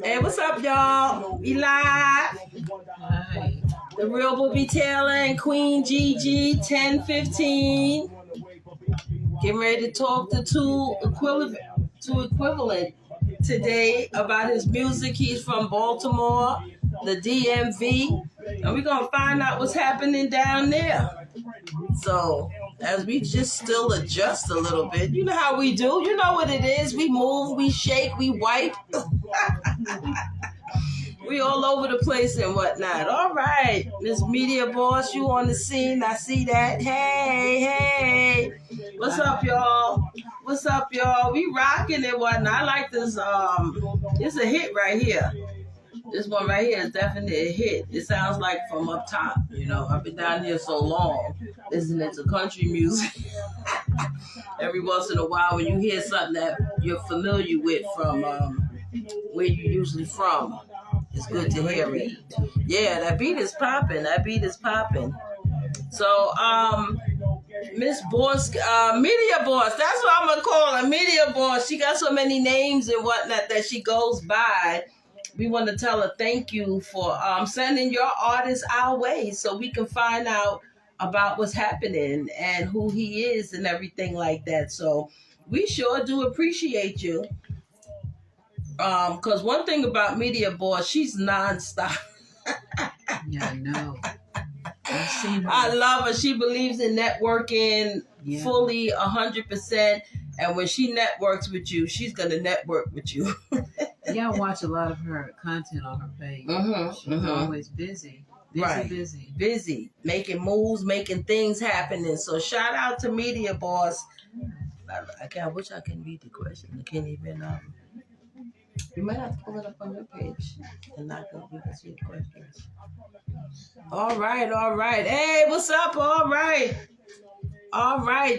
Hey, what's up, y'all? We live. Hi. The Real Booby Taylor and Queen Gigi, 10:15. Getting ready to talk to two equivalent today about his music. He's from Baltimore, the DMV, and we're gonna find out what's happening down there. So as we just still adjust a little bit, you know how we do. You know what it is. We move, we shake, we wipe. We all over the place and whatnot. All right, Miss Media Boss, you on the scene. I see that. Hey. What's up, y'all? What's up, y'all? We rocking and whatnot. I like this. It's a hit right here. This one right here is definitely a hit. It sounds like from up top. You know, I've been down here so long listening to country music. Every once in a while, when you hear something that you're familiar with from where you usually from, it's good to hear it. Yeah, that beat is popping. So, Miss Boss, Media Boss, that's what I'm gonna call her, Media Boss. She got so many names and whatnot that she goes by. We want to tell her thank you for sending your artist our way so we can find out about what's happening and who he is and everything like that. So we sure do appreciate you. Because one thing about Media Boss, she's nonstop. Yeah, I know. I've seen her. I love her. She believes in networking fully 100%. And when she networks with you, she's going to network with you. Yeah, I watch a lot of her content on her page. She's always busy. Busy. Making moves, making things happen. And so shout out to Media Boss. I wish I can read the question. I can't even... You might have to pull it up on your page and you can see the questions. All right. Hey, what's up? All right.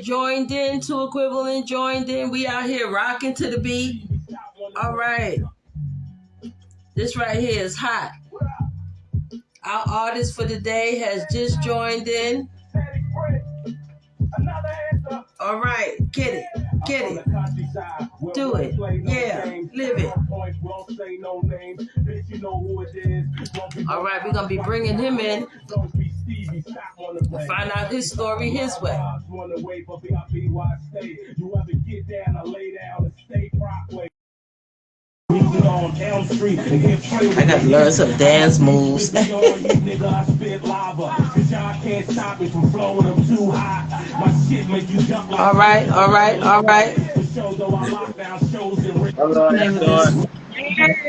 Joined in, 2Equivalent joined in. We out here rocking to the beat. All right. This right here is hot. Our artist for the day has just joined in. All right, get it. Do it. Yeah, live it. All right, we're going to be bringing him in to find out his story his way. I got to learn some dance moves. All right.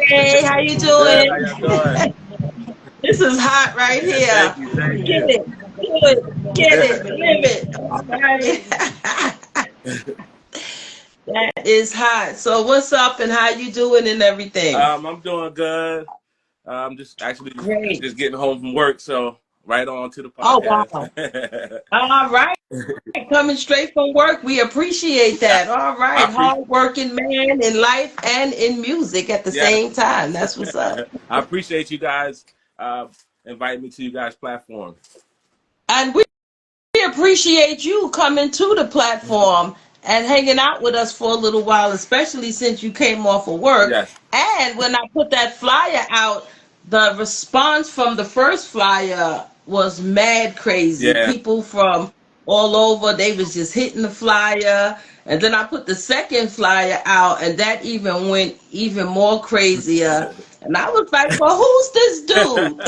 Hey, how you doing? Good, how y'all doing? This is hot right here. Thank Get you. it, live it. All right. That is hot. So what's up and how you doing and everything? I'm doing good. I'm just getting home from work, so right on to the podcast. Oh wow. All right. Coming straight from work. We appreciate that. All right. Hard-working man in life and in music at the same time. That's what's up. I appreciate you guys inviting me to you guys' platform. And we appreciate you coming to the platform and hanging out with us for a little while, especially since you came off of work. Yes. And when I put that flyer out, the response from the first flyer was mad crazy. Yeah. People from all over, they was just hitting the flyer. And then I put the second flyer out, and that even went even more crazier. And I was like, well, who's this dude?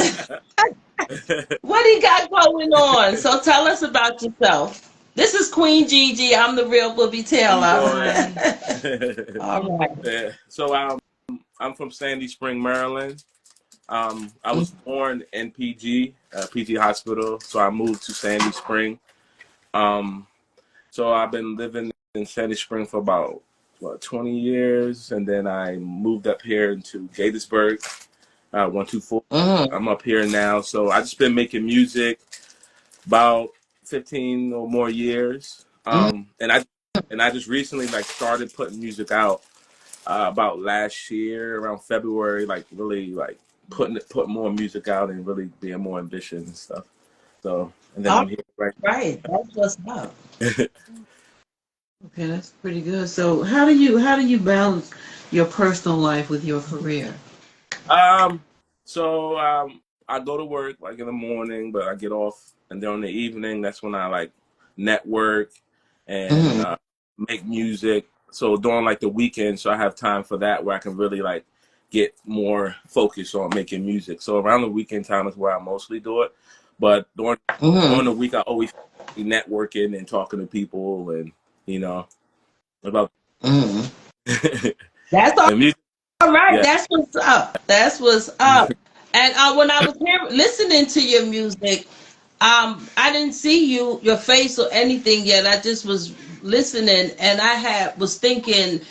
What he got going on? So tell us about yourself. This is Queen Gigi. I'm the Real Booby Taylor. All right. Yeah. So I'm from Sandy Spring, Maryland. I was born in PG Hospital, so I moved to Sandy Spring. So I've been living in Sandy Spring for about 20 years, and then I moved up here into Gatesburg, 124. I'm up here now, so I just been making music about 15 or more years, and I just recently started putting music out about last year around February, really putting more music out and really being more ambitious and stuff. So, and then I'm here right. That's what's up. Okay, that's pretty good. So how do you balance your personal life with your career? Um, so I go to work like in the morning, but I get off, and then in the evening, that's when I like network and make music. So during like the weekend, so I have time for that where I can really like get more focused on making music. So around the weekend time is where I mostly do it. But during the week, I always be networking and talking to people, and you know about That's and music. all right. Yeah. That's what's up. That's what's up. And when I was here listening to your music, I didn't see your face or anything yet. I just was listening, and was thinking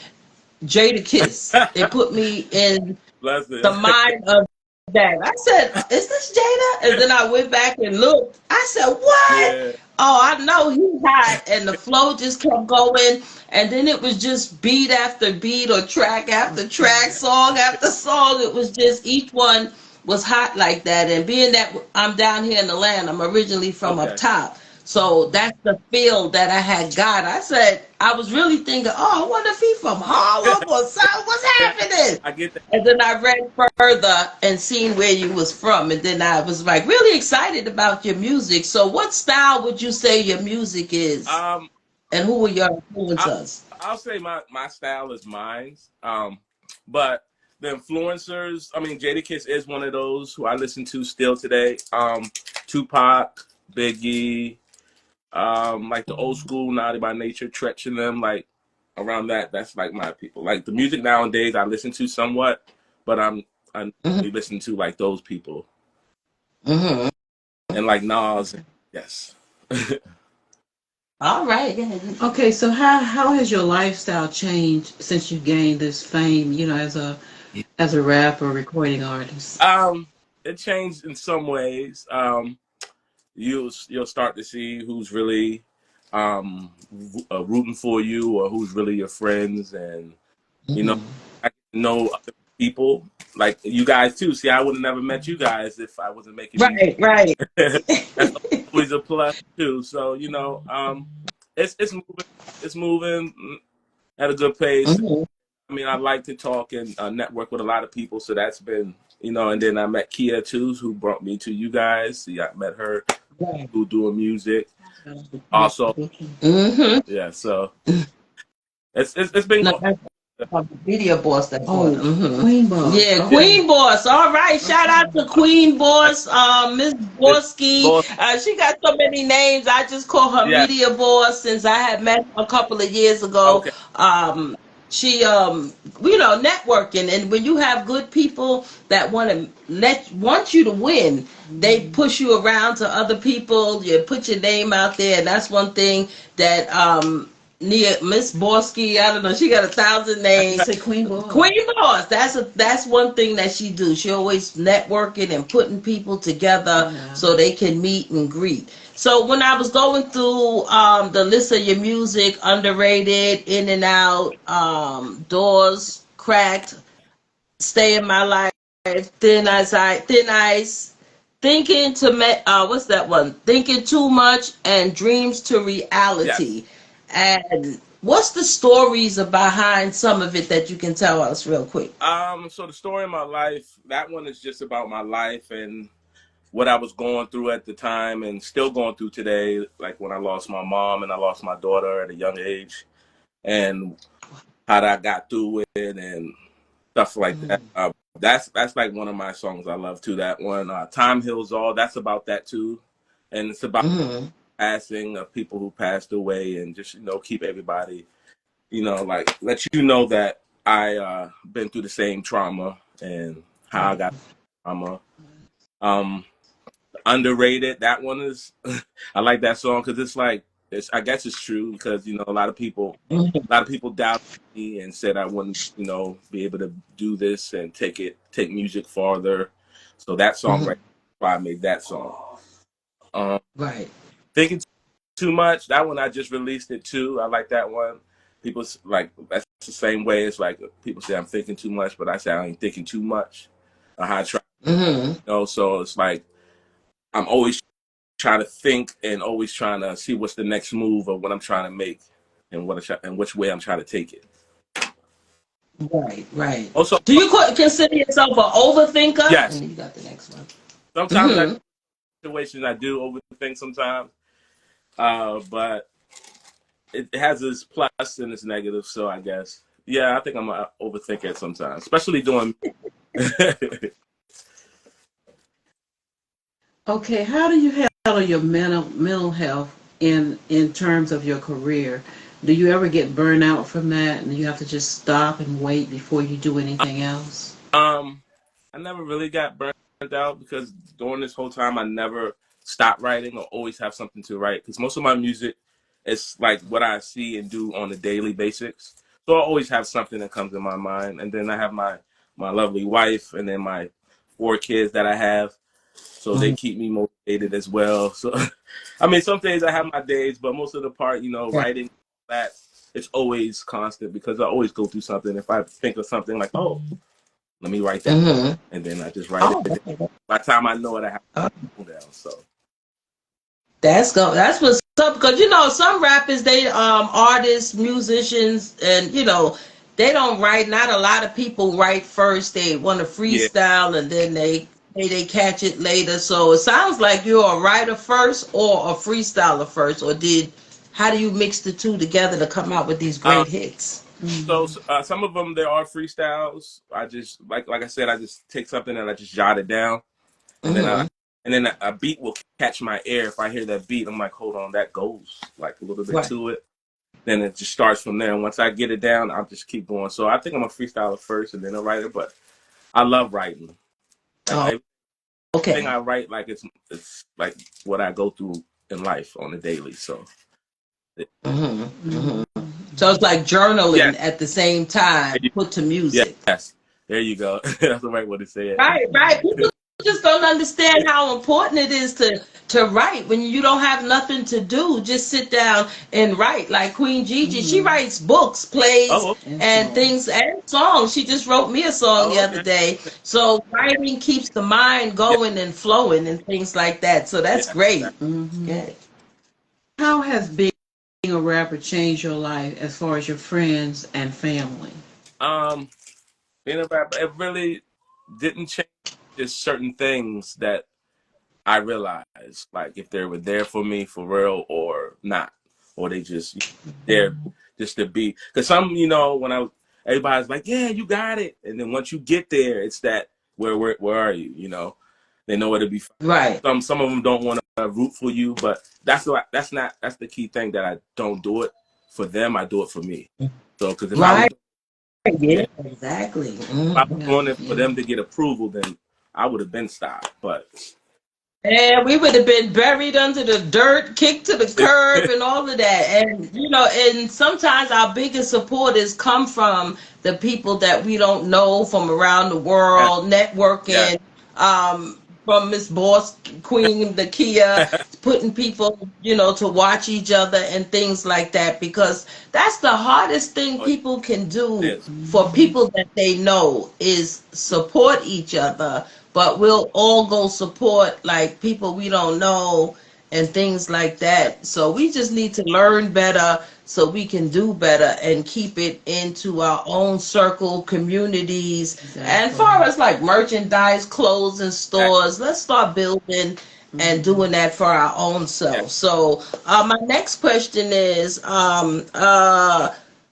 Jada Kiss. It put me in Bless the it. mind of that. I said, "Is this Jada?" And then I went back and looked. I said, "What?" Yeah. Oh, I know he hot, and the flow just kept going, and then it was just beat after beat, or track after track, song after song. It was just each one was hot like that. And being that I'm down here in the land, I'm originally from up Okay. top. So that's the feel that I had got. I said, I was really thinking, oh, I wonder if he from Harlem or something. What's Yeah, happening? I get that. And then I read further and seen where you was from, and then I was like really excited about your music. So, what style would you say your music is, Um, and who were your I, influencers? I'll say my style is mine. But the influencers, I mean, Jadakiss is one of those who I listen to still today. Tupac, Biggie, like the old school Naughty by Nature, Tretch and them, like around that. That's like my people. Like the music nowadays, I listen to somewhat, but I Mm-hmm. listen to like those people Mm-hmm. and like Nas. Yes. All right. Yeah. Okay, so how has your lifestyle changed since you gained this fame, as a rapper, recording artist? Um, it changed in some ways. You'll start to see who's really rooting for you or who's really your friends, and you know, Mm-hmm. I get to know other people like you guys too. See, I would have never met you guys if I wasn't making music. Right. Right. That's always a plus too. So it's moving. It's moving at a good pace. Mm-hmm. I mean, I like to talk and network with a lot of people, so that's been, and then I met Kia too, who brought me to you guys. See, I met her Right. who doing music. Also, Mm-hmm. yeah, so it's been No, going. that's the media boss that brought Oh, her. Mm-hmm. Queen Boss. Yeah, Okay. Queen Boss. All right. Shout out to Queen Boss, Miss Miss Borski. Boss, She got so many names. I just call her yeah, Media Boss since I had met her a couple of years ago. okay, She networking, and when you have good people that want you to win, they push you around to other people. You put your name out there, and that's one thing that Miss Borski, I don't know, she got 1,000 You names. say Queen Boss. Queen Boss, that's one thing that she do. She always networking and putting people together Yeah. so they can meet and greet. So when I was going through the list of your music, underrated, in and out, doors cracked, stay in my life, thin ice, thinking to what's that one? Thinking too much and dreams to yes. reality. And what's the stories behind some of it that you can tell us real quick? So the story of my life, that one is just about my life and what I was going through at the time and still going through today. Like when I lost my mom and I lost my daughter at a young age, and how I got through it and stuff like that. That's like one of my songs I love too. That one, "Time Heals All," that's about that too, and it's about Mm-hmm. passing of people who passed away, and just keep everybody, like let you know that I been through the same trauma and how I got trauma. Um, Underrated. That one is I like that song because it's like I guess it's true because a lot of people doubted me and said I wouldn't be able to do this and take music farther. So that song Mm-hmm. right, why I made that song. Um, Right. Thinking too much. That one I just released it too. I like that one. People like that's the same way. It's like people say I'm thinking too much, but I say I ain't thinking too much. How I try, Mm-hmm. So it's like I'm always trying to think and always trying to see what's the next move of what I'm trying to make. and and which way I'm trying to take it. Right, right. Also, Do you consider yourself an overthinker? And yes, then you got the next one. sometimes I Mm-hmm. situations I do overthink sometimes, but it has its plus and its negative. So I guess, yeah, I think I'm an overthinker sometimes, especially doing. Okay, how do you handle your mental health in terms of your career? Do you ever get burned out from that, and you have to just stop and wait before you do anything else? Um, I never really got burnt out because during this whole time I never stopped writing or always have something to write because most of my music is like what I see and do on a daily basis. So I always have something that comes in my mind, and then I have my lovely wife, and then my 4 kids that I have, so they keep me motivated as well. So, I mean, some days I have my days, but most of the part, writing that it's always constant because I always go through something. If I think of something like, oh, let me write that, Mm-hmm. and then I just write Oh, it. By the time I know it, I have it down. So that's what's up because some rappers they artists, musicians, and they don't write. Not a lot of people write first. They want to yeah, freestyle and then they catch it later. So it sounds like you're a writer first or a freestyler first, or how do you mix the two together to come out with these um, great hits? so some of them there are freestyles. I just like I said, I just take something and I just jot it down, and then Mm-hmm. a beat will catch my ear. If I hear that beat, I'm like, hold on, that goes like a little bit Right. to it. Then it just starts from there. And once I get it down, I'll just keep going. So I think I'm a freestyler first and then a writer, but I love writing. Like Oh, everything okay. I write, like it's like what I go through in life on a daily. So Mm-hmm. Mm-hmm. So it's like journaling yes, at the same time, put to music. yes, there you go. That's the right way to say it. Right, right. People just don't understand how important it is to write when you don't have nothing to do. Just sit down and write. Like Queen Gigi, she writes books, plays, Oh, and things and songs. She just wrote me a song the oh, other okay. day. So writing keeps the mind Yeah, going and flowing and things like that. So that's yeah. great. Good. How has being a rapper changed your life as far as your friends and family? Um, being a rapper, it really didn't change. Just certain things that I realized, like if they were there for me for real or not, or they just there just to be. Because when everybody's like, yeah, you got it, and then once you get there, it's that where are you? They know where to be. Right. Some of them don't want to root for you, but that's the key thing that I don't do it for them. I do it for me. So because Right. yeah, Yeah, exactly. if I was Yeah, doing it for yeah. them to get approval, then I would have been stopped. But And we would have been buried under the dirt, kicked to the curb, and all of that. And sometimes our biggest supporters come from the people that we don't know from around the yeah, world, yeah. networking, from Miss Boss Queen, the Kia, putting people, to watch each other and things like that, because that's the hardest thing Oh, people can it do is. for people that they know is support each other, but we'll all go support like people we don't know and things like Yeah. that. So we just need to learn better so we can do better and keep it into our own circle, communities. Exactly. And far as like merchandise, clothes and Exactly. stores, let's start building and doing that for our own Yeah. self. So my next question is,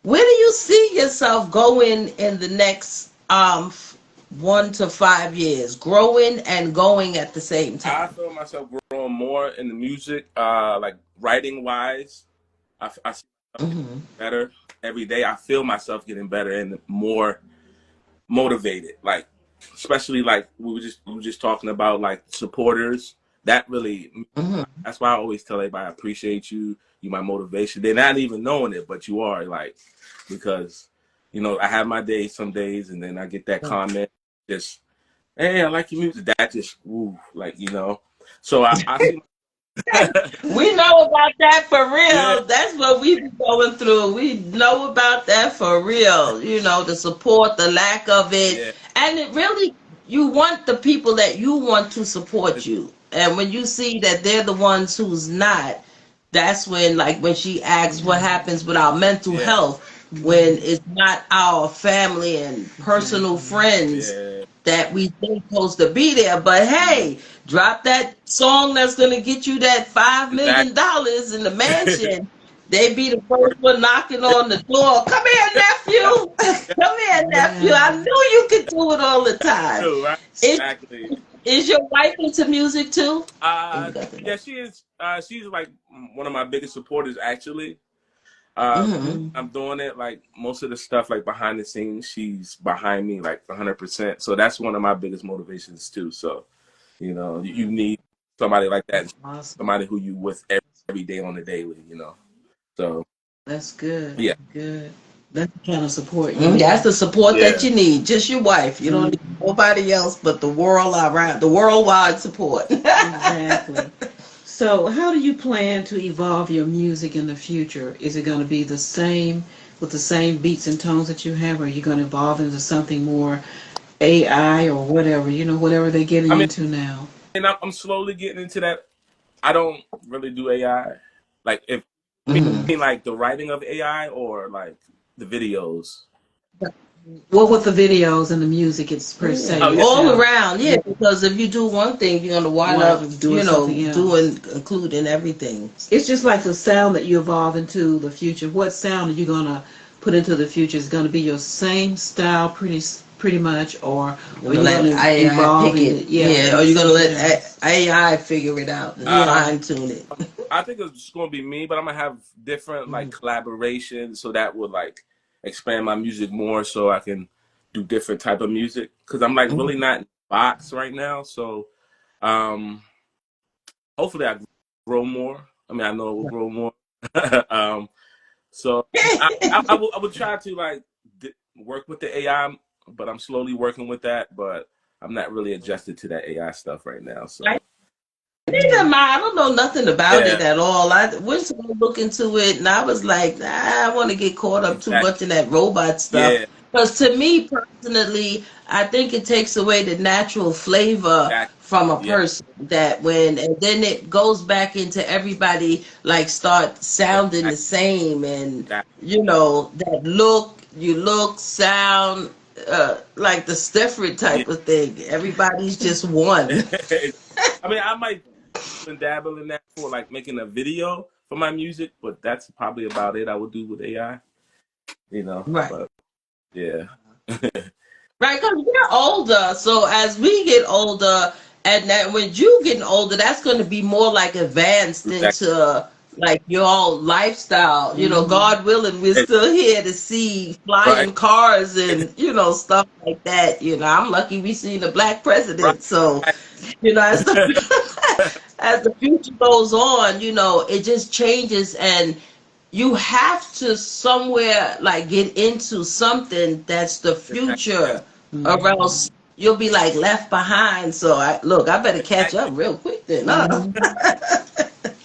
where do you see yourself going in the next 1 to 5 years, growing and going at the same I time? feel myself growing more in the music, like writing wise. I see myself getting Hmm. better every day. I feel myself getting better and more motivated. Like, especially like we were just talking about like supporters. That really, Hmm. that's why I always tell everybody I appreciate you. You my motivation. They're not even knowing it, but you are like because I have my days some days, and then I get that comment just hey, I like your music. That just ooh, like So I see. We know about that for Yeah, real. That's what we be going through. We know about that for real. The support, the lack of it. yeah, And it really, you want the people that you want to support you. And when you see that they're the ones who's not, that's when, like, when she asks what happens with our mental health when it's not our family and personal friends Yeah. that we think supposed to be there. But hey, drop that song that's gonna get you that $5 million Exactly. in the mansion. They be the first one knocking on the door. Come here, nephew. Come here, nephew. I knew you could do it all the time. True, right? Is, Exactly. is your wife into music too? Oh, you Uh, got the yeah, note. she is. She's like one of my biggest supporters, actually. Mm-hmm. I'm doing it like most of the stuff like behind the scenes. She's behind me like 100%. So that's one of my biggest motivations too. So you need somebody like that, Awesome. somebody who you with every day on the daily. So That's good. yeah, Good. That's the kind of support you need. That's the support that yeah. you need. Just your wife. You don't need nobody else but the world around, the worldwide support. Exactly. So, how do you plan to evolve your music in the future? Is it going to be the same with the same beats and tones that you have, or are you going to evolve into something more AI or whatever, whatever they're I getting mean, into now? and I'm slowly getting into that. I don't really do AI. Like if Mhm. like the writing of AI or like the videos. Well, with the videos and the music, it's per se Oh yeah, All yourself. around, yeah. Because if you do one thing, you're gonna wind Wind up, up doing something else. including everything. It's just like the sound that you evolve into the future. What sound are you gonna put into the future? Is going to be your same style, pretty much, or You're are gonna you let going to AI evolve pick in it, it? yeah, or Into you're gonna something let else. AI figure it out and Yeah. fine tune it. I think it's going to be me, but I'm gonna have different like Mhm. collaborations, so that would like expand my music more, so I can do different type of music. Because I'm like really not in the box right now, so um, hopefully I grow more. I mean, I know it will grow more. um, so I would try to like work with the AI, but I'm slowly working with that. But I'm not really adjusted to that AI stuff right now. So Neither am I. I don't know nothing about it yeah, at all. I went to go look into it, and I was like, nah, I want to get caught up too exactly. much in that robot stuff. Yeah, Because to me personally, I think it takes away the natural flavor exactly. from a Yeah, person. That when and then it goes back into everybody like start sounding the exactly. same, and Exactly. that look, sound. Like the different Yeah. type of thing. Everybody's just one. I mean, I might dabble in that for like making a video for my music, but that's probably about it I would do with AI, Right. but yeah. Right, because we're older. So as we get older, and that when you getting older, that's going to be more like advanced Exactly. into like your own lifestyle. God willing, we're Hey, still here to see right. flying cars and stuff like that. I'm lucky we seen the black Right. president. So Right. as the as the future goes on, it just changes and you have to somewhere like get into something that's the Exactly. future or else you'll be like left behind. So I better catch up Exactly. real quick then, huh?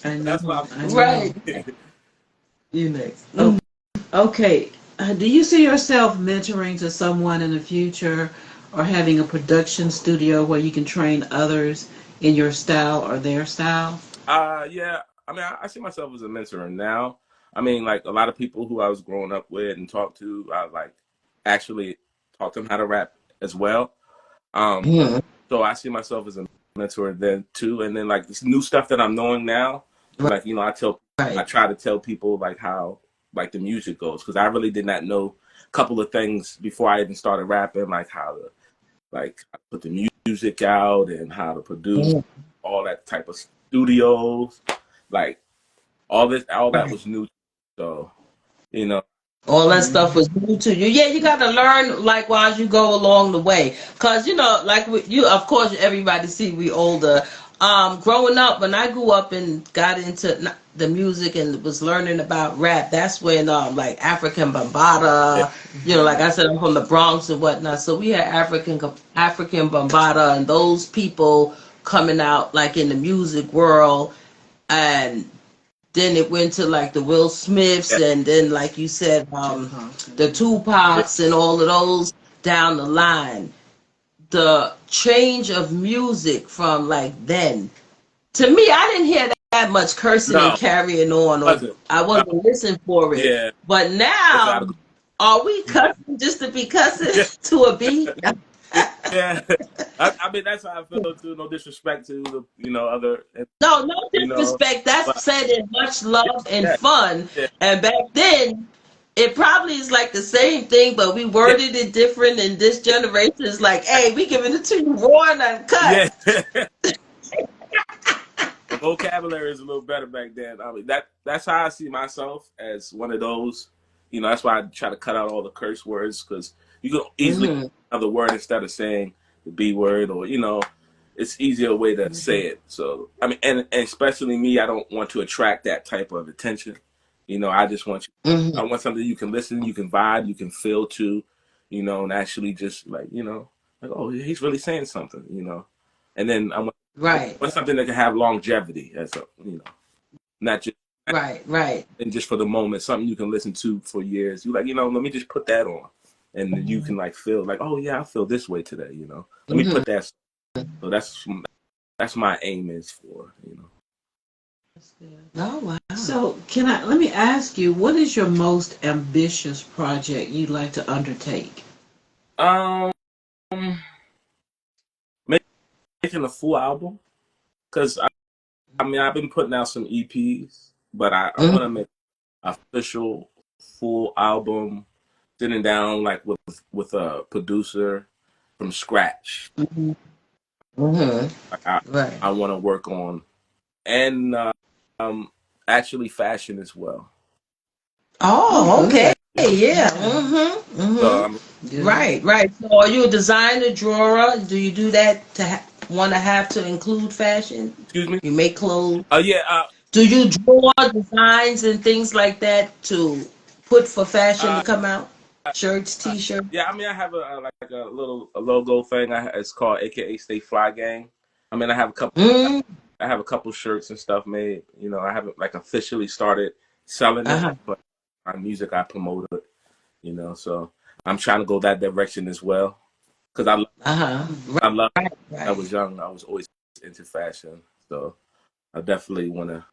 I That's what know. I'm I Right. know. You next. Oh, okay. Do you see yourself mentoring to someone in the future, or having a production studio where you can train others in your style or their style? yeah. I mean, I see myself as a mentor now. I mean, like a lot of people who I was growing up with and talked to, I like actually taught them how to rap as well. Um, Mhm. so I see myself as a mentor then too. And then like this new stuff that I'm knowing now, like I Right. try to tell people like how like the music goes, because I really did not know a couple of things before I even started rapping, like how to like put the music out and how to produce Mhm. all that type of studios, like all that Right. was new. So you know, All that stuff was new to you. Yeah, you got to learn like while you go along the way. Cause like you, of course, everybody see we older. Growing up, when I grew up and got into the music and was learning about rap, that's when like African yeah, Bambaataa. Like I said, I'm from the Bronx and whatnot. So we had African Bambaataa and those people coming out like in the music world and then it went to like the Will Smiths yeah, and then like you said, the yeah, Tupacs and all of those down the line. The change of music from like then to me, I didn't hear that much cursing and No, carrying on, or wasn't. I wasn't listening for it. Yeah, But that's now, out of. are we cussing just to be cussing Yeah, to a beat? yeah. I mean, that's how I feel too. No disrespect to the, other, No, no you know, disrespect. That's but said in much love and yeah, fun. yeah, And back then, it probably is like the same thing, but we yeah, worded it different. And this generation is like, "Hey, we giving it to you raw and yeah. uncut." The vocabulary is a little better back then. I mean, that's how I see myself, as one of those. That's why I try to cut out all the curse words, because you can easily Hmm. another word instead of saying the B word, or it's easier way to say it. So I mean, and especially me, I don't want to attract that type of attention. I just want you. Hmm. I want something you can listen, you can vibe, you can feel to, and actually just like like, oh, he's really saying something. And then I Right, want something that can have longevity, as a not just right, right. and just for the moment, something you can listen to for years. You like, let me just put that on, and then you can like feel like, oh yeah, I feel this way today. Let me Hmm. put that. So that's my aim is for. Oh wow. So let me ask you, what is your most ambitious project you'd like to undertake? Um, making a full album, because I mean I've been putting out some EPs, but I want to Hmm. make an official full album, sitting down like with a producer from scratch. Hmm. Hmm. Like I Right. I want to work on, and actually fashion as well. Oh, Oh, okay. good. Yeah. Yeah, Mm-hmm. So Mm-hmm. I mean, good. Right, right. So are you a designer, drawer? Do you do that to want to have to include fashion? excuse me. You make clothes? Yeah. Do you draw designs and things like that to put for fashion to Uh, come out? Shirts, uh, t-shirts? yeah. I mean, I have like a little logo thing. It's called AKA Stay Fly Gang. I mean, Mm. I have a couple shirts and stuff made. I haven't like officially started selling it, Uh-huh. but my music I promote it. So I'm trying to go that direction as well, because Uh-huh. I love. Right, I right. was young. I was always into fashion, so I definitely want to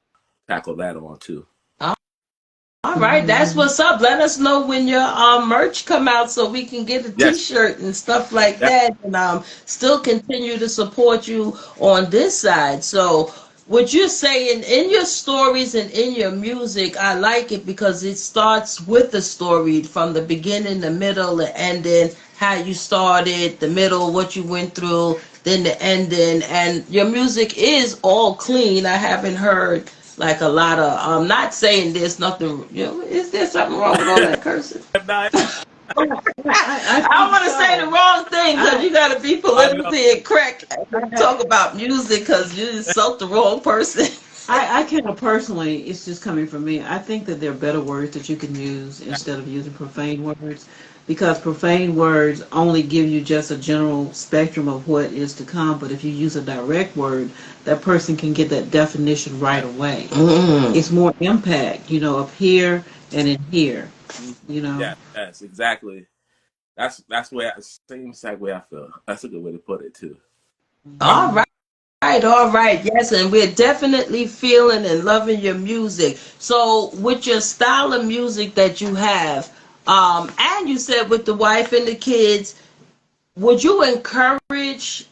tackle that on too. All right, that's Hmm. what's up. Let us know when your merch come out so we can get a Yes, T-shirt and stuff like that, that, and still continue to support you on this side. So, what you're saying in your stories and in your music, I like it because it starts with the story from the beginning, the middle, the ending, how you started, the middle, what you went through, then the ending, and your music is all clean. I haven't heard like a lot of I'm not saying there's nothing, is there something wrong with all that cursing? no, I I don't think want to say the so. wrong thing because I you got to be I know. politically incorrect when you talk about music because you insult the wrong person. I kind of personally, it's just coming from me. I think that there are better words that you can use instead of using profane words, because profane words only give you just a general spectrum of what is to come. But if you use a direct word, that person can get that definition right away. Mm. It's more impact, up here and in here, Mhm. you know. Yes, exactly. That's where same exact way I feel. That's a good way to put it too. All Hmm. right. Right, all right, yes, and we're definitely feeling and loving your music. So, with your style of music that you have, and you said with the wife and the kids, would you encourage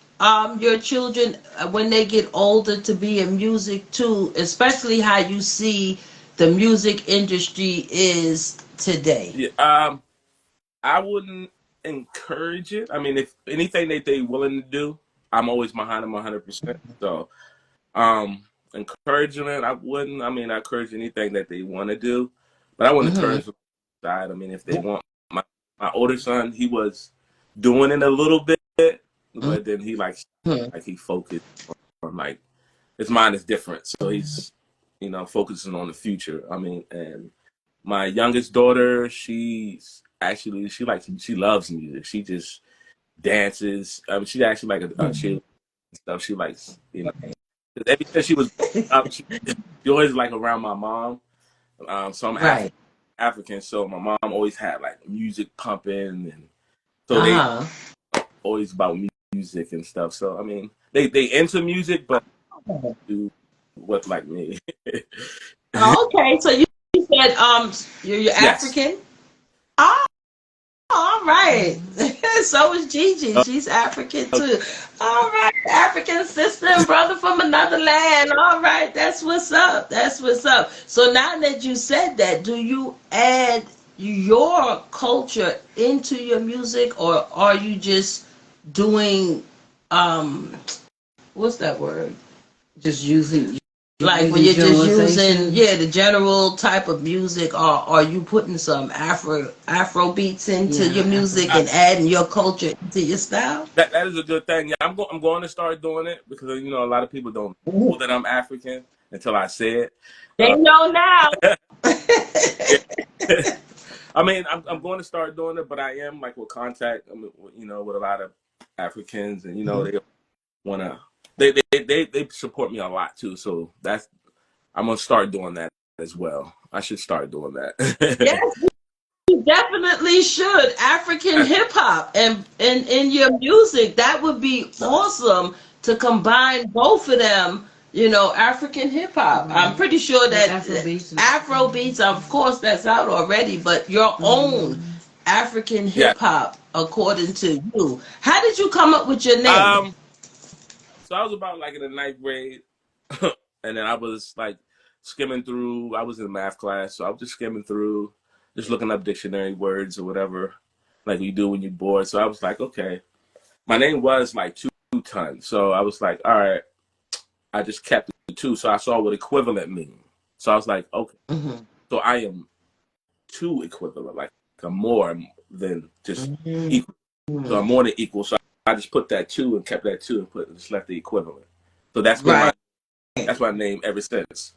your children when they get older to be in music too, especially how you see the music industry is today? Yeah. I wouldn't encourage it. I mean, if anything that they willing to do, I'm always behind them 100%. So, encouragement, I wouldn't. I mean, I encourage anything that they want to do, but I wouldn't Mm-hmm. encourage them to side. I mean, if they want, my older son, he was doing it a little bit, but then he Mm-hmm. he focused on like his mind is different, so he's focusing on the future. I mean, and my youngest daughter, she's actually she loves music. She just dances. I mean, she's actually like a cheerleader and stuff. She likes 'cause ever since she was up, she always like around my mom. So I'm Right. African, so my mom always had like music pumping, and so they Uh-huh. always about music and stuff. So I mean, they into music, but do. what like me. Okay, so you said you're Yes. African. Oh, all right. So is Gigi. Oh, She's African okay. too. All right, African sister and brother from another land. All right, that's what's up. That's what's up. So now that you said that, do you add your culture into your music, or are you just doing um what's that word? Just using Like when using you're just using, generalization. yeah, the general type of music, or are you putting some Afro beats into Yeah, your music Uh, and adding your culture into your style? that is a good thing. Yeah, I'm going to start doing it because a lot of people don't know that I'm African until I say it. They Uh, know now. yeah. I mean, I'm going to start doing it, but I am like with contact, with a lot of Africans, and Mhm. they wanna they support me a lot too. So I'm gonna start doing that as well. I should start doing that. Yes, you definitely should. African That's hip hop and in your music, that would be awesome to combine both of them. African hip hop. I'm Right. pretty sure Well, that Afro beats. Afro beats, of course, that's out already, but your own Mm-hmm. African yeah. hip hop, according to you. How did you come up with your name? Um. So I was about like in the ninth grade, and then I was like skimming through. I was in math class, so I was just skimming through, just looking up dictionary words or whatever, like you do when you're bored. So I was like, okay, my name was like two ton. So I was like, all right, I just kept the two. So I saw what equivalent mean. So I was like, okay, Mm-hmm. so I am two equivalent, like I'm more than just equal. So I'm more than equal. So I just put that two and kept that two and just left the equivalent. So that's been Right. my name ever since.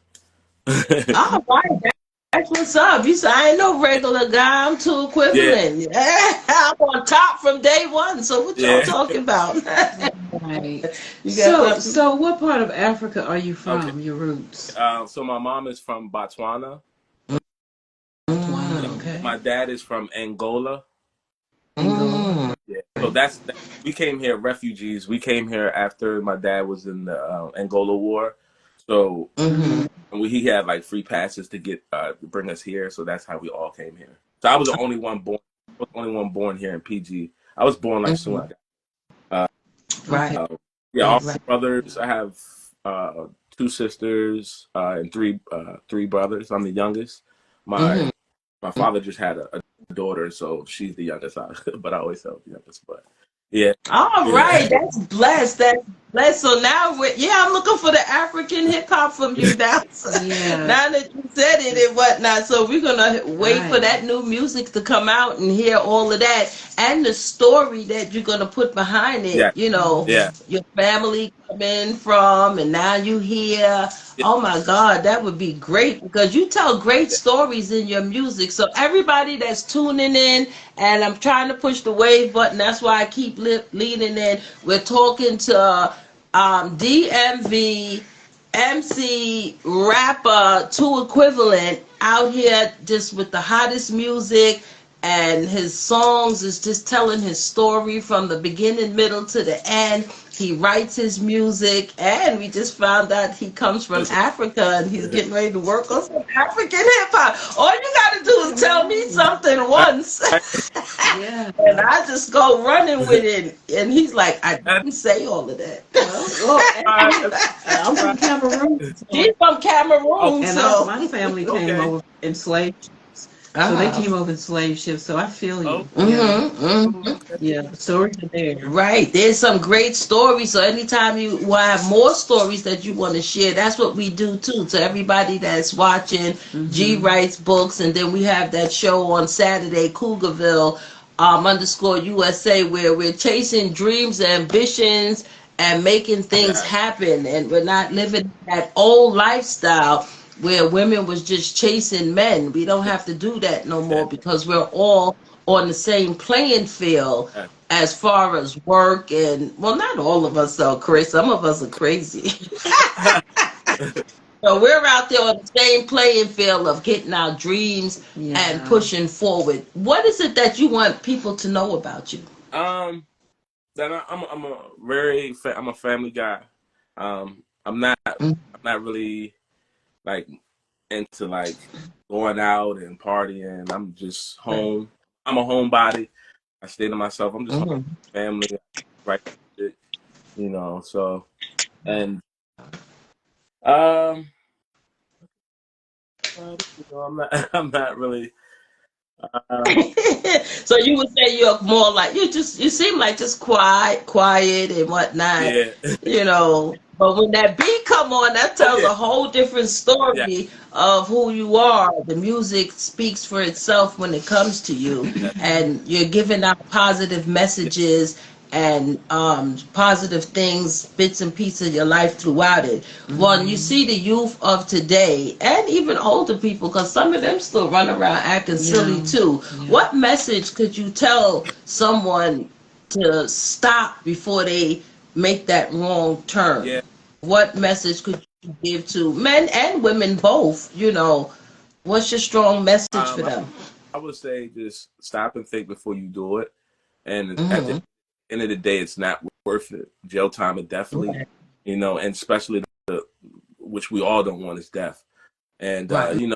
All right. That's what's up. You say I ain't no regular guy. I'm too Yeah, equivalent. Yeah, I'm on top from day one. So what y'all yeah. talking about? Right. You got something? So what part of Africa are you Okay. from? Your roots? So my mom is from Botswana. Botswana. Mm, Okay. My dad is from Angola. Angola. mm, Yeah. So we came here refugees. We came here after my dad was in the Angola War. So mm-hmm. he had like free passes to get bring us here. So that's how we all came here. So I was the only one born. I was the only one born here in PG. I was born like soon. Mm-hmm. I got. Okay. Right. Yeah, all Right. my brothers. I have two sisters and three brothers. I'm the youngest. My Mm-hmm. my father just had a daughter, so she's the youngest. But I always tell the youngest. But yeah, All right, yeah, that's blessed. That's blessed. So now, I'm looking for the African hip hop from you now. Yeah. Now that you said it and whatnot, so we're gonna wait for Right. that new music to come out and hear all of that and the story that you're gonna put behind it. yeah, yeah, Your family coming from, and now you here. yeah, Oh my God, that would be great because you tell great stories in your music. So everybody that's tuning in, and I'm trying to push the wave button. That's why I keep leaning in. We're talking to DMV MC rapper 2Equivalent out here just with the hottest music, and his songs is just telling his story from the beginning, middle to the end. He writes his music, and we just found out he comes from that's Africa, and he's right. getting ready to work on some African hip hop. All you gotta do is tell me something once, Yeah. and I just go running with it. And he's like, I didn't say all of that. Well, actually, That's I'm from Cameroon, She's so, from oh, Cameroon, and so. my family came okay, over in slave ships. So they Uh-huh. came over in slave ships. So I feel you. Yeah. Mm-hmm, mm-hmm. Yeah. The stories are there. Right. There's some great stories. So anytime you will have more stories that you want to share, that's what we do too. To everybody that's watching, G Mm-hmm. writes books, and then we have that show on Saturday, Cougarville underscore USA, where we're chasing dreams, ambitions, and making things yeah, happen. And we're not living that old lifestyle where women was just chasing men. We don't have to do that no yeah, more because we're all on the same playing field yeah. as far as work. And well, not all of us though, Chris. Some of us are crazy. So we're out there on the same playing field of getting our dreams and Yeah. pushing forward. What is it that you want people to know about you? um, I'm a I'm a family guy. I'm not not really like into like going out and partying. I'm just Right. home. I'm a homebody. I stay to myself. I'm just home, Hmm. family, right? You know. So and um, I'm not. I'm not really. Uh, So you would say you're more like you seem like just quiet and whatnot, yeah, you know. But when that beat come on, that oh tells yeah, a whole different yeah, story of who you are. The music speaks for itself when it comes to you, yeah, and you're giving out positive yeah. messages and positive things, bits and pieces of your life throughout it. Well, you see the youth of today and even older people, because some of them still run around acting silly Yeah. too. Yeah. What message could you tell someone to stop before they make that wrong turn? Yeah. What message could you give to men and women both? What's your strong message for Um, I, them? I would say just stop and think before you do it. And at the Mm-hmm. end of the day, it's not worth it. Jail time, it definitely, Right. and especially which we all don't want is death. And Right. you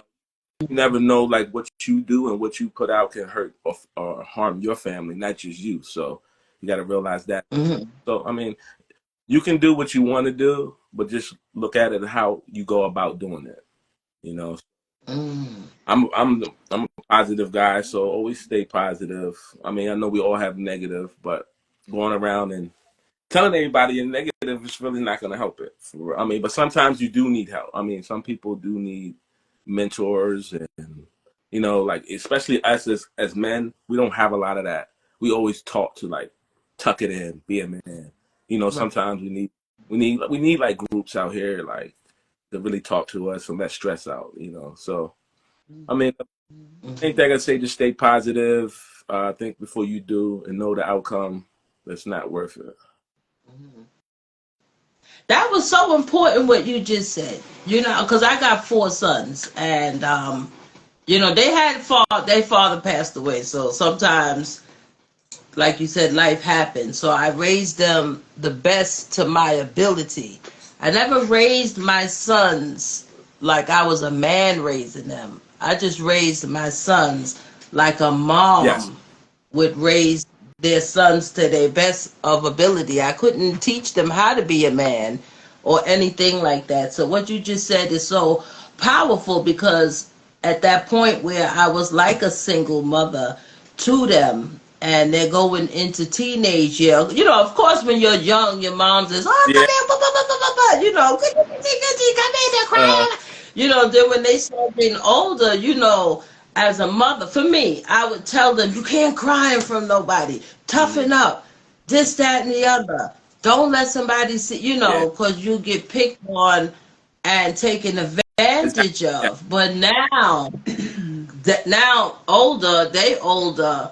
never know like what you do and what you put out can hurt or harm your family, not just you. So you got to realize that. Mm-hmm. So I mean, you can do what you want to do, but just look at it how you go about doing it. You know, Mm-hmm. I'm a positive guy, so always stay positive. I mean, I know we all have negative, but going around and telling everybody you're negative is really not going to help it. I mean, but sometimes you do need help. I mean, some people do need mentors, and like especially us as men, we don't have a lot of that. We always talk to like tuck it in, be a man. Right. Sometimes we need like groups out here like to really talk to us and let stress out. So I mean, I think they're gonna say just stay positive. Think before you do, and know the outcome. That's not worth it. Mm-hmm. That was so important what you just said. Because I got four sons, and they had their father passed away, so sometimes, like you said, life happens. So I raised them the best to my ability. I never raised my sons like I was a man raising them. I just raised my sons like a Yes. mom would raise their sons to their best of ability. I couldn't teach them how to be a man or anything like that. So what you just said is so powerful, because at that point where I was like a single mother to them, and they're going into teenage year. Of course, when you're young, your mom says, "Oh, come Yeah. here, blah, blah, blah, blah, blah, blah," come in, they're Uh. crying. Then when they start getting older, as a mother, for me, I would tell them, you can't cry in front of nobody. Mhm. Toughen up. This, that, and the other. Don't let somebody see, Yeah. because you get picked on and taken Exactly. advantage Yeah. of. But now, now they older.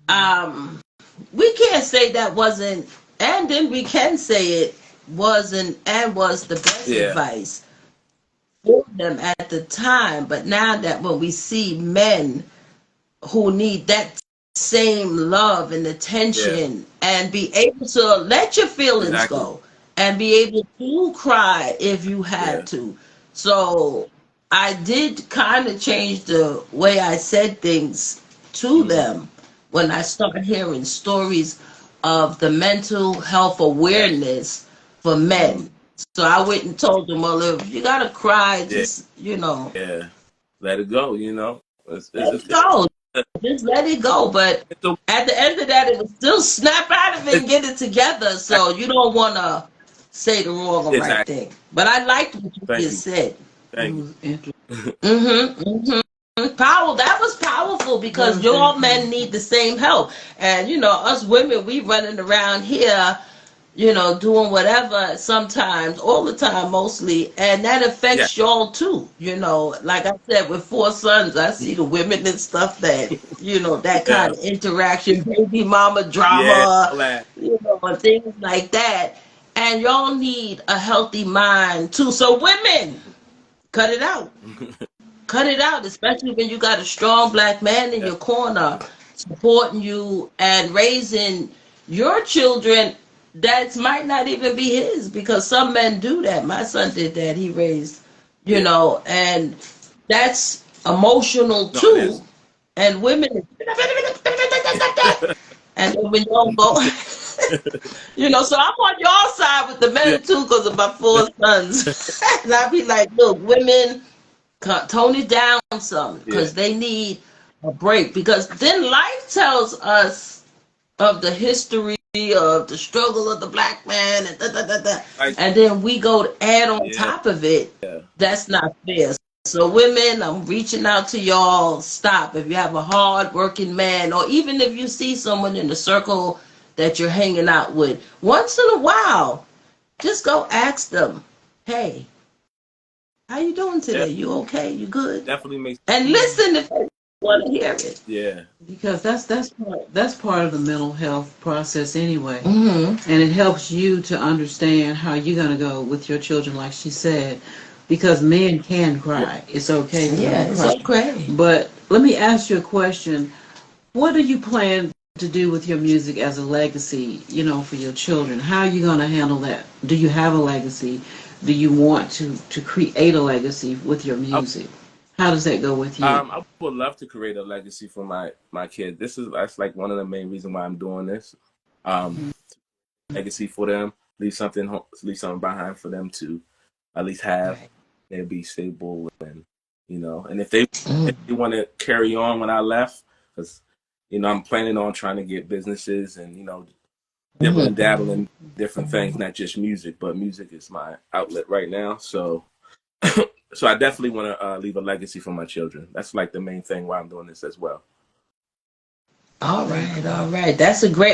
Um, we can't say that wasn't, and then we can say it wasn't and was the best Yeah. advice for them at the time. But now that when we see men who need that same love and Yeah. attention and be able to let your feelings Exactly. go and be able to cry if you Yeah. had to. So I did kind of change the way I said things to Hmm. them when I started hearing stories of the mental health Yes. awareness for Hmm. men. So I went and told them, well, if you gotta cry, Yeah. just Yeah. Let it go. let it go. Just let it go. But It's a, at the end of that, it will still snap out of it and it's get it together. So you don't want to say the wrong or right exactly. thing. But I liked what you Thank just you. said. That Thank you. was interesting. Mm-hmm. Mm-hmm. Power. That was powerful, That because was very your men need powerful. the same help. And us women, we running around here, doing whatever sometimes, all the time mostly, and that Yeah. affects y'all too. Like I said, with four sons, I see the women and stuff that, that Yeah. kind of interaction, baby mama Yeah. drama, All that. and things like that. And y'all need a healthy mind too. So women, cut it out. Cut it out, especially when you got a strong black man in Yeah. your corner supporting you and raising your children that might not even be his, because some men do that. My son did that. He raised, Yeah. and that's emotional No, it too. is. And women, and then when y'all go, so I'm on your side with the Yeah. men too because of my four sons. And I be like, look, women, tone it down some Yeah. because they need a break. Because then life tells us of the history of the struggle of the black man, and da, da, da, da. Like, And then we go to add on yeah. top of it. Yeah. That's not fair. So women, I'm reaching out to y'all. Stop. If you have a hard working man, or even if you see someone in the circle that you're hanging out with, once in a while, just go ask them, hey, how you doing Yeah. today? You okay? You good? Definitely makes. And listen if they want to hear it. Yeah. Because that's part of the mental health process anyway. Mm-hmm. And it helps you to understand how you're going to go with your children, like she said, because men can Yeah. cry. It's okay for Yeah, them to it's cry. okay. But let me ask you a question. What do you plan to do with your music as a legacy, for your children? How are you going to handle that? Do you have a legacy? Do you want to create a legacy with your I, music? How does that go with you? I would love to create a legacy for my kids. That's like one of the main reasons why I'm doing this. Um, Legacy for them, leave something behind for them to at least have. Right. They'll be stable, and and if they Mm-hmm. want to carry on when I left, because I'm planning on trying to get businesses and dibble and dabble in different things, not just music, but music is my outlet right now. So so I definitely want to leave a legacy for my children. That's like the main thing why I'm doing this as well. All right, all right.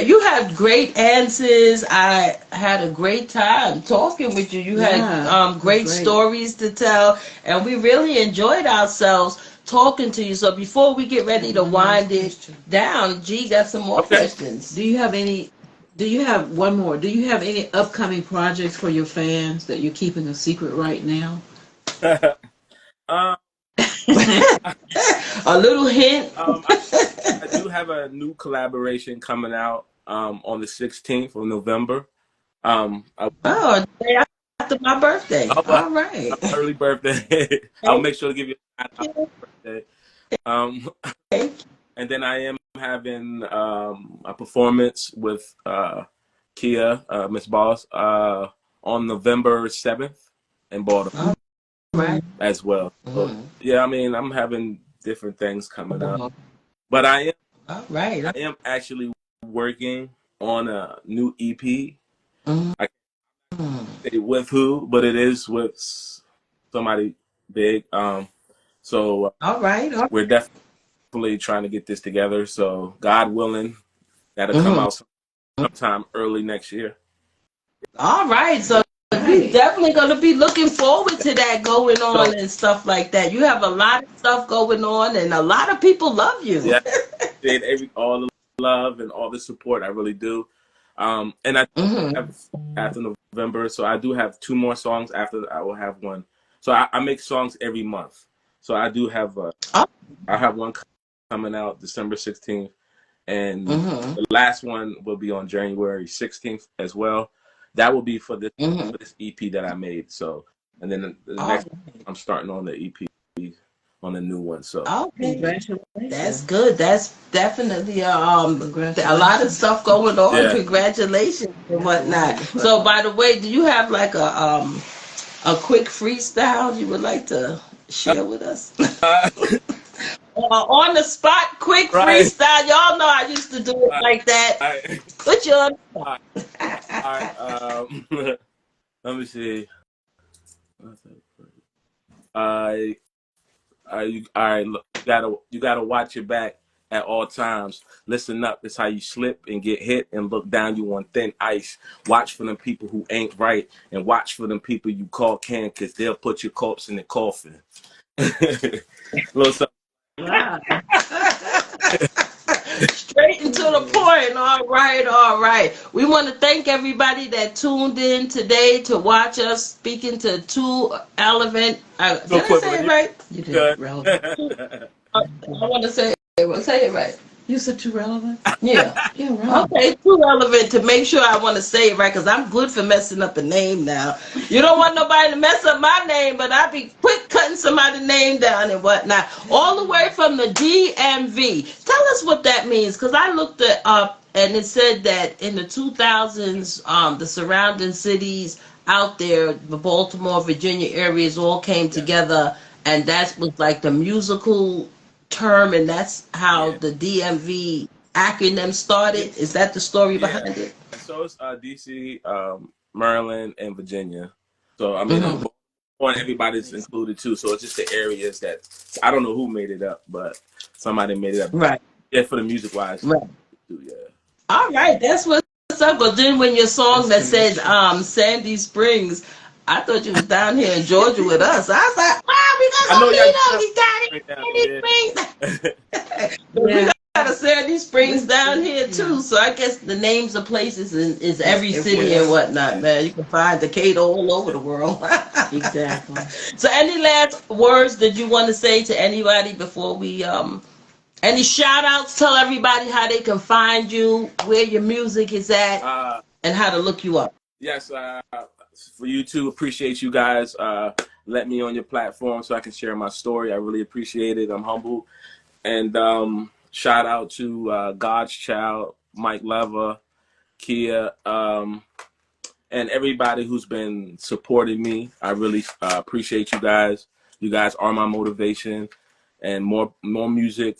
You had great answers. I had a great time talking with you. You had Yeah, it was great great. stories to tell, and we really enjoyed ourselves talking to you. So before we get ready to One last wind it question. down, G got some more Okay. questions. Do you have one more? Do you have any upcoming projects for your fans that you're keeping a secret right now? um, A little hint. um, I, I do have a new collaboration coming out on the 16th of November. I, Oh, the day after my birthday. oh, All right. early birthday. I'll Thank make sure to give you a shout out you. for birthday. Um, Thank and then I am having a performance with Kia, Miss Boss, on November 7th in Baltimore you. All right. as well. So, Mhm. yeah, I mean, I'm having different things coming up, but I All right. am actually working on a new EP. Mhm. I can't say with who, but it is with somebody big. So All right. we're definitely trying to get this together. So God willing, that'll come Mhm. out sometime early next year. All right. So we definitely going to be looking forward to that going So on and stuff like that. You have a lot of stuff going on, and a lot of people love you. yeah, appreciate all the love and all the support. I really do. And I Hmm. have after November, so I do have two more songs after. I will have one. So I make songs every month. So I do have Oh, I have one coming out December 16th, and hmm. the last one will be on January 16th as well. That will be for Hmm. this EP that I made. So, and then the Oh, next I'm starting on the EP on the new one. So, okay. That's Congratulations. good. That's definitely a lot of Congratulations. stuff going on. yeah. Congratulations and That's a whatnot. lot. So, by the way, do you have like a quick freestyle you would like to share with us? Uh, On the spot, quick right. freestyle. Y'all know I used to do it Right. like that. Right. Put you on. All right. Let me see. I all right. Look, you gotta watch your back at all times. Listen up. It's how you slip and get hit and look down. You on thin ice. Watch for them people who ain't right, and watch for them people you call can, cause they'll put your corpse in the coffin. Little something. Wow. Straight and to the point. All right, all right. We want to thank everybody that tuned in today to watch us speaking to 2Equivalent. So Did I say equivalent. it right? You did You relevant. good? I want to say it right. You said too relevant? Yeah. Yeah, right. Okay, too relevant to make sure I want to say it right because I'm good for messing up a name now. You don't want nobody to mess up my name, but I be quick cutting somebody's name down and whatnot. All the way from the DMV. Tell us what that means because I looked it up and it said that in the 2000s, the surrounding cities out there, the Baltimore, Virginia areas all came Yes. together and that was like the musical term and that's how Yeah. the DMV acronym Yeah. started? Is that the story Yeah. behind it? And so it's DC, Maryland, and Virginia. So I mean, Hmm. and everybody's included too. So it's just the areas that I don't know who made it up, but somebody made it up. Right, Yeah, for the music wise right. too. Yeah. All right, that's what's up. But then when your song that That's said connection. Sandy Springs, I thought you was down here in Georgia with us. I was like, wow, I know y'all we right now. got Sandy Springs. Yeah. But we Yeah. got a Sandy Springs With down the, here yeah. too. So I guess the names of places is It's every city everywhere. and whatnot, Yeah. man. You can find Decatur all over the world. Exactly. So any last words that you want to say to anybody before we any shout outs? Tell everybody how they can find you, where your music is at, uh, and how to look you up. yes. For you too, appreciate you guys. Let me on your platform so I can share my story. I really appreciate it. I'm humbled. And shout out to God's Child, Mike Lever, Kia, and everybody who's been supporting me. I really appreciate you guys. You guys are my motivation, and more music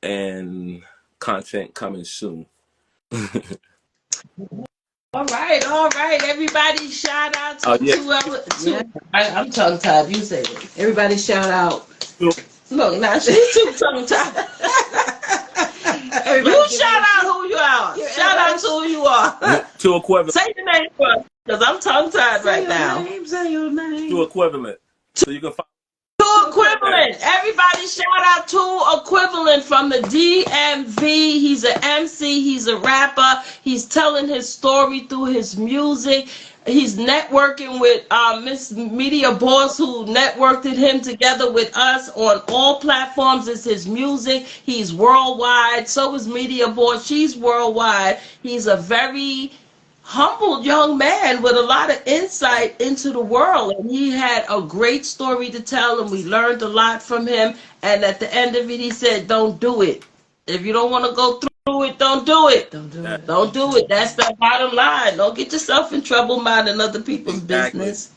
and content coming soon. All right, everybody. Shout out to Oh yeah. whoever. Yeah. I'm tongue tied. You say it. Everybody shout out. Look, now she's too tongue tied. Everybody You give shout me out who you are. Yeah, Shout out to who you are. 2Equivalent. Say your name first, because I'm tongue tied say right your now. name, say your name. 2Equivalent. So you can find. 2Equivalent. Everybody shout out 2Equivalent from the DMV. He's an MC. He's a rapper. He's telling his story through his music. He's networking with Miss Media Boss, who networked him together with us on all platforms. It's his music. He's worldwide. So is Media Boss. She's worldwide. He's a very humble young man with a lot of insight into the world, and he had a great story to tell, and we learned a lot from him. And at the end of it, he said, don't do it. If you don't want to go through it, don't do it. Don't do Yeah, it. Don't do it. That's the bottom line. Don't get yourself in trouble minding other people's exactly. business.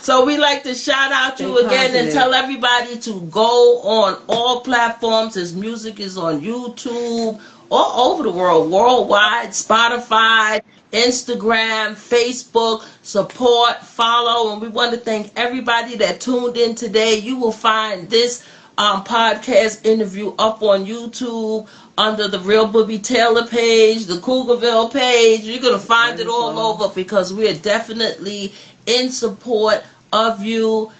So we like to shout out you Stay again and positive. tell everybody to go on all platforms. His music is on YouTube, all over the world, worldwide, Spotify, Instagram, Facebook. Support, follow, and we want to thank everybody that tuned in today. You will find this podcast interview up on YouTube under the Real Booby Taylor page, the Cougarville page. You're going to find it all over because we are definitely in support of you.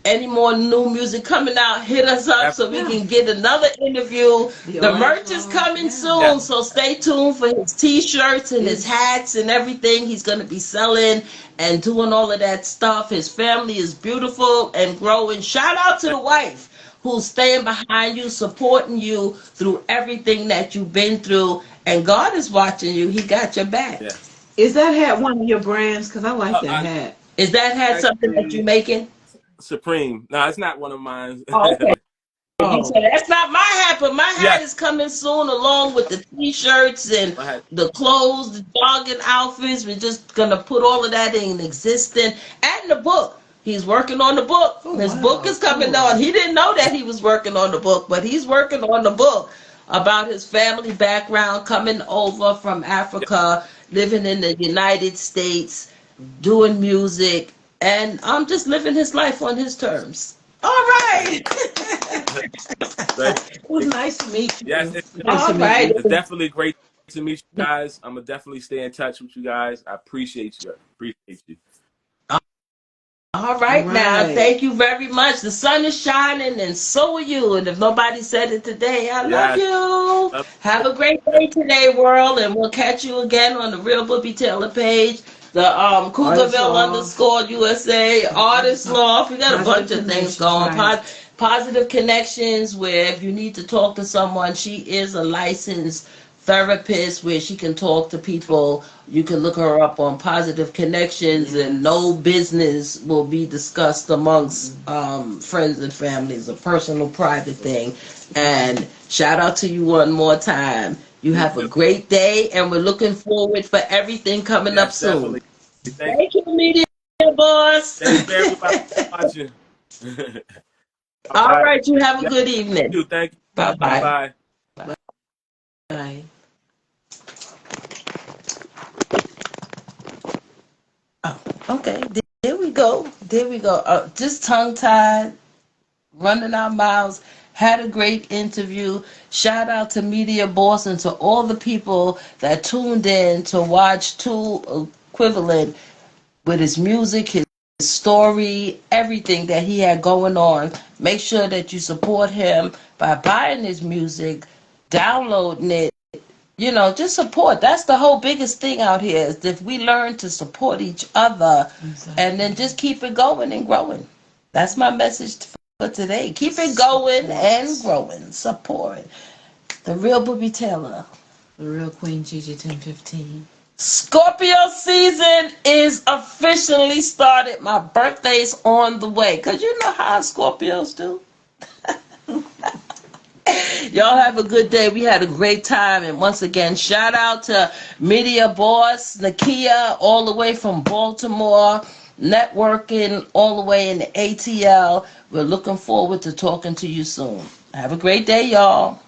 Any more new music coming out, hit us up so we Yeah. can get another interview. The merch is coming soon, Yeah. so stay tuned for his t-shirts and his hats and everything he's going to be selling and doing all of that stuff. His family is beautiful and growing. Shout out to the wife who's staying behind you, supporting you through everything that you've been through. And God is watching you. He got your back. Yeah. Is that hat one of your brands? Because I like that hat. Is that hat something that you're making? Supreme. No, it's not one of mine. Oh, okay. Oh. You said that's not my hat, but my hat Yes. is coming soon along with the t-shirts and My hat. the clothes, the jogging outfits. We're just gonna put all of that in existence. And the book. He's working on the book. Oh, His wow. book is coming Cool. on. He didn't know that he was working on the book, but he's working on the book about his family background, coming over from Africa, living in the United States, doing music, and I'm just living his life on his terms. All right. Right. It was nice to meet you. Yes, Nice to meet right. you. it's definitely great to meet you guys. I'm gonna definitely stay in touch with you guys. I appreciate you. Appreciate you. All right, All now, right. thank you very much. The sun is shining, and so are you. And if nobody said it today, I love Yes. you. Love- Have a great day today, world, and we'll catch you again on the Real Booby Taylor page, the Artist Cougarville Law. _USA, Artist Law. We got a Positive bunch of things Connections, going. right. Positive Connections, where if you need to talk to someone, she is a licensed therapist where she can talk to people. You can look her up on Positive Connections, and no business will be discussed amongst friends and families, a personal, private thing. And shout out to you one more time. You have a great day, and we're looking forward for everything coming up Yes, soon. definitely. Thank Thank you, Media Boss. Thanks for everybody watching. All All right. right, you have a Yeah, good evening. you. Thank you. Bye Bye bye. bye. Bye. Oh, okay, there we go. There we go. Just tongue tied, running our mouths. Had a great interview. Shout out to Media Boss and to all the people that tuned in to watch 2Equivalent with his music, his story, everything that he had going on. Make sure that you support him by buying his music, downloading it. Just support. That's the whole biggest thing out here is if we learn to support each other and then just keep it going and growing. That's my message for today. Keep it going and growing. Support. The real Booby Taylor. The real Queen Gigi 1015. Scorpio season is officially started. My birthday's on the way. Because you know how Scorpios do. Y'all have a good day. We had a great time. And once again, shout out to Media Boss, Nakia, all the way from Baltimore, networking all the way in the ATL. We're looking forward to talking to you soon. Have a great day, y'all.